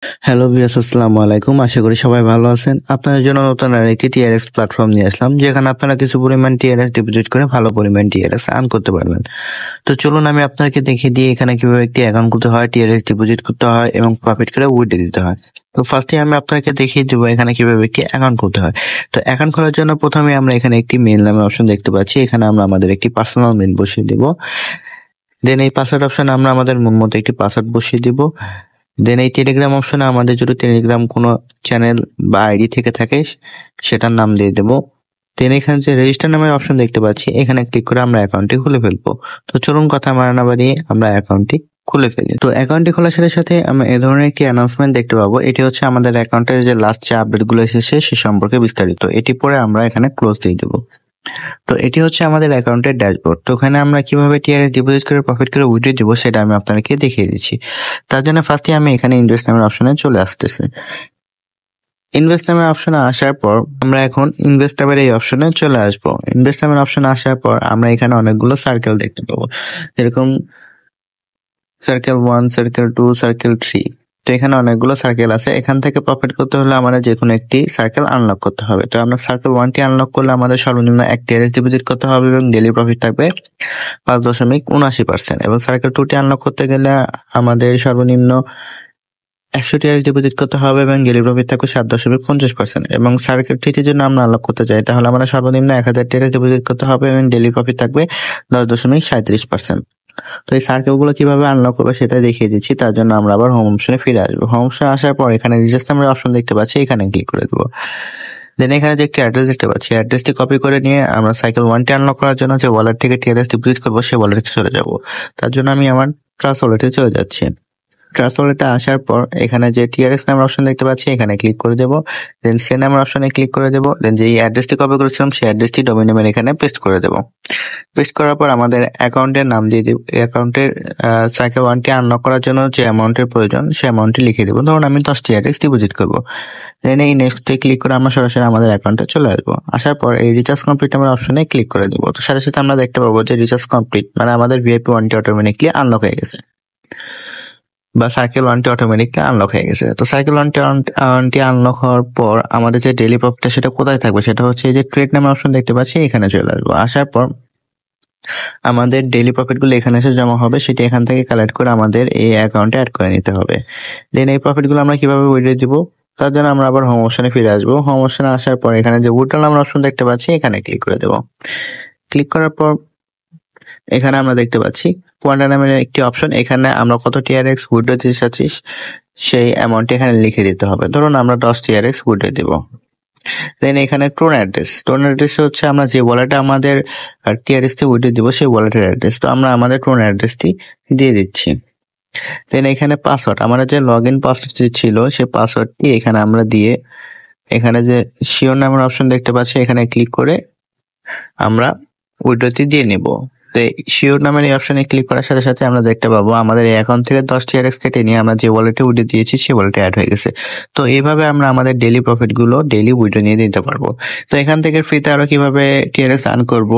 Hello viewers, আসসালামু আলাইকুম। আশা করি সবাই ভালো আছেন। আপনাদের জন্য নতুন আরেকটি টিআরএক্স প্ল্যাটফর্ম নিয়ে আসলাম, যেখানে আপনারা কিছু পরিমাণ টিআরএক্স ডিপোজিট করে ভালো পরিমাণ টিআরএক্স আর্ন করতে পারবেন। তো চলুন আমি আপনাকে দেখিয়ে দিই এখানে কিভাবে একটি অ্যাকাউন্ট খুলতে হয়, টিআরএক্স ডিপোজিট করতে হয় এবং প্রফিট করে উইথড্র দিতে হয়। তো ফার্স্টে আমি আপনাকে দেখিয়ে দেবো এখানে কিভাবে একটি অ্যাকাউন্ট খুলতে হয়। তো অ্যাকাউন্ট খোলার জন্য প্রথমে আমরা এখানে একটি মেইল নামের অপশন দেখতে পাচ্ছি। এখানে আমরা আমাদের একটি পার্সোনাল মেইল বসিয়ে দেব। দেন এই পাসওয়ার্ড অপশনে আমরা আমাদের মন মতো একটি পাসওয়ার্ড বসিয়ে দিব। দেন এই টেলিগ্রাম অপশনে আমাদের যদি টেলিগ্রাম কোনো চ্যানেল বা আইডি থেকে থাকে সেটার নাম দিয়ে দেবো। দেন এখানে যে রেজিস্টার নামের অপশন দেখতে পাচ্ছি, এখানে ক্লিক করে আমরা অ্যাকাউন্টটি খুলে ফেলবো। তো চলুন কথা না বাড়িয়ে আমরা অ্যাকাউন্টটি খুলে ফেলি। তো অ্যাকাউন্টটি খোলার সাথে সাথে আমরা এ ধরনের একটি অ্যানাউন্সমেন্ট দেখতে পাবো। এটি হচ্ছে আমাদের অ্যাকাউন্টের যে লাস্ট যে আপডেটগুলো এসেছে সে সম্পর্কে বিস্তারিত। এটি পরে আমরা এখানে ক্লোজ দিয়ে দেবো। তো এটি হচ্ছে আমাদের অ্যাকাউন্টের ড্যাশবোর্ড। তো ওখানে আমরা কিভাবে টিআরএস ডিপোজিট করে প্রফিট করে উইথড্র দিব সেটা আমি আপনাদেরকে দেখিয়ে দিচ্ছি। তার জন্য ফার্স্টে আমি এখানে ইনভেস্ট নামের অপশনে চলে আসতেছি। ইনভেস্ট নামের অপশনে আসার পর আমরা এখন ইনভেস্ট নামের এই অপশনে চলে আসবো। ইনভেস্ট নামের অপশনে আসার পর আমরা এখানে অনেকগুলো সার্কেল দেখতে পাবো, যেরকম সার্কেল 1, সার্কেল 2, সার্কেল 3। তো এখানে অনেকগুলো সার্কেল আছে। এখান থেকে প্রফিট করতে হলে আমাদের যে কোনো একটি সার্কেল আনলক করতে হবে। তো আমরা সার্কেল 1টি আনলক করলে আমাদের সর্বনিম্ন 1 টিআরএস ডিপোজিট করতে হবে এবং ডেইলি প্রফিট থাকবে 5.79%। এবং সার্কেল 2টি আনলক করতে গেলে আমাদের সর্বনিম্ন 100 টিআরএস ডিপোজিট করতে হবে এবং ডেইলি প্রফিট থাকবে 7.50%। এবং সার্কেল 3টির জন্য আমরা আনলক করতে চাই, তাহলে আমাদের সর্বনিম্ন 1000 টিআরএস ডিপোজিট করতে হবে এবং ডেইলি প্রফিট থাকবে 10.37%। তো এই সার্কেলগুলো কিভাবে আনলক করবে সেটা দেখিয়ে দিচ্ছি। তার জন্য আমরা আবার হোম অপশনে ফিরে আসবো। হোম অপশনে আসার পর এখানে রিচার্জ নামের অপশন দেখতে পাচ্ছি, এখানে ক্লিক করে দেবো। দেন এখানে যে একটি অ্যাড্রেস দেখতে পাচ্ছি, অ্যাড্রেসটি কপি করে নিয়ে আমরা সাইকেল 1টি আনলক করার জন্য যে ওয়ালেট থেকে টিআরএস ডিপোজিট করবো সেই ওয়ালেটে চলে যাব। তার জন্য আমি আমার ট্রাস্ট ওয়ালেটে চলে যাচ্ছি। ট্রাস্ট ওয়ালেটে আসার পর এখানে যে টিআরএস নামের অপশন দেখতে পাচ্ছি, এখানে ক্লিক করে দেবো। দেন সে নামের অপশনে ক্লিক করে দেবো। দেন যে অ্যাড্রেসটি কপি করেছিলাম সেই অ্যাড্রেসটি ডোমেইন নেমের এখানে পেস্ট করে দেবো। পেস্ট করার পর আমাদের অ্যাকাউন্টের নাম দিয়ে দেব। অ্যাকাউন্টের সাইকেল 1টি আনলক করার জন্য যে অ্যামাউন্টের প্রয়োজন সেই অ্যামাউন্টটি লিখে দেবো। ধরুন আমি 10 টিআরএক্স ডিপোজিট করবো। দেন এই নেক্সটে ক্লিক করে আমরা সরাসরি আমাদের অ্যাকাউন্টে চলে আসবো। আসার পর এই রিচার্জ কমপ্লিট নামের অপশনে ক্লিক করে দেবো। তো সাথে সাথে আমরা দেখতে পাবো যে রিচার্জ কমপ্লিট, মানে আমাদের ভিআইপি 1টি অটোমেটিকলি আনলক হয়ে গেছে বা সার্কেল 1টি অটোমেটিকলি আনলক হয়ে গেছে। তো সার্কেল 1টি আনলক হওয়ার পর আমাদের যে ডেইলি প্রফিটটা সেটা কোথায় থাকবে, সেটা হচ্ছে এই যে ট্রেড নামের অপশন দেখতে পাচ্ছি, এখানে চলে আসবো। আসার পর আমাদের ডেইলি প্রফিটগুলো এখানে এসে জমা হবে, সেটা এখান থেকে কালেক্ট করে আমাদের এই অ্যাকাউন্টে অ্যাড করে নিতে হবে। দেন এই প্রফিটগুলো আমরা কিভাবে উইথড্র দিব তার জন্য আমরা আবার হোম অপশনে ফিরে আসবো। হোম অপশনে আসার পর এখানে যে উইথড্র নামের অপশন দেখতে পাচ্ছি, এখানে ক্লিক করে দেবো। ক্লিক করার পর এখানে আমরা দেখতে পাচ্ছি কোয়ান্টা নামের একটি অপশন, এখানে আমরা কত টিআরএক্স উইথড্র দিতে চাচ্ছি সেই অ্যামাউন্টটি এখানে লিখে দিতে হবে। ধরুন আমরা 10 টিআরএক্স উইথড্র দিব। দেন এখানে টোন অ্যাড্রেস হচ্ছে আমরা যে ওয়ালেটে আমাদের টিআরএসটি উইথড্র দিব সেই ওয়ালেটের অ্যাড্রেস। তো আমরা আমাদের টোন অ্যাড্রেসটি দিয়ে দিচ্ছি। দেন এখানে পাসওয়ার্ড, আমাদের যে লগ ইন পাসওয়ার্ড ছিল সেই পাসওয়ার্ডটি এখানে আমরা দিয়ে এখানে যে শিওর নামের অপশন দেখতে পাচ্ছি, এখানে ক্লিক করে আমরা উইথড্রটি দিয়ে নিব। তো শিওর নামের এই অপশনে ক্লিক করার সাথে সাথে আমরা দেখতে পাবো আমাদের এই অ্যাকাউন্ট থেকে 10 টিআরএক্স কেটে নিয়ে আমরা যে ওয়ালেটে উইথড্র দিয়েছি সেই ওয়ালেটে অ্যাড হয়ে গেছে। তো এইভাবে আমরা আমাদের ডেইলি প্রফিট গুলো ডেইলি উইথড্র নিয়ে দিতে পারবো। তো এখান থেকে ফ্রিতে আরো কিভাবে টিআরএক্স আর্ন করব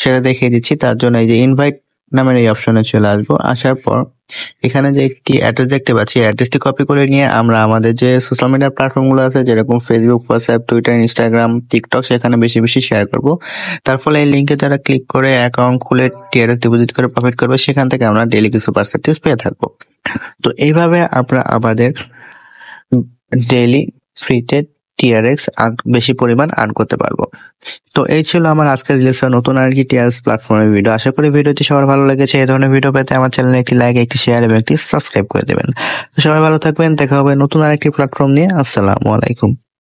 সেটা দেখিয়ে দিচ্ছি। তার জন্য এই যে ইনভাইট নামের এই অপশনে চলে আসবো। আসার পর এখানে যে একটি অ্যাড্রেস দেখতে পাচ্ছি, অ্যাড্রেসটি কপি করে নিয়ে আমরা আমাদের যে সোশ্যাল মিডিয়া প্ল্যাটফর্ম গুলো আছে, যেরকম Facebook, WhatsApp, Twitter, Instagram, TikTok, সেখানে বেশি বেশি শেয়ার করব। তার ফলে এই লিঙ্কে যারা ক্লিক করে অ্যাকাউন্ট খুলে টিআরএস ডিপোজিট করে প্রফিট করবে, সেখান থেকে আমরা ডেইলি কিছু পার্সেন্টেজ পেয়ে থাকবো। তো এইভাবে আমরা আমাদের ডেইলি ফ্রিতে টিআরএক্স বেশি পরিমাণ আর্ন করতে পারবো। তো এই ছিল আমার আজকের রিলেশন নতুন আরেকটি টিআরএক্স প্ল্যাটফর্মের ভিডিও। আশা করি ভিডিওটি সবার ভালো লেগেছে। এই ধরনের ভিডিও পেতে আমার চ্যানেলে একটি লাইক, একটি শেয়ার এবং একটি সাবস্ক্রাইব করে দেবেন। তো সবাই ভালো থাকবেন, দেখা হবে নতুন আরেকটি প্ল্যাটফর্ম নিয়ে। আসসালামু আলাইকুম।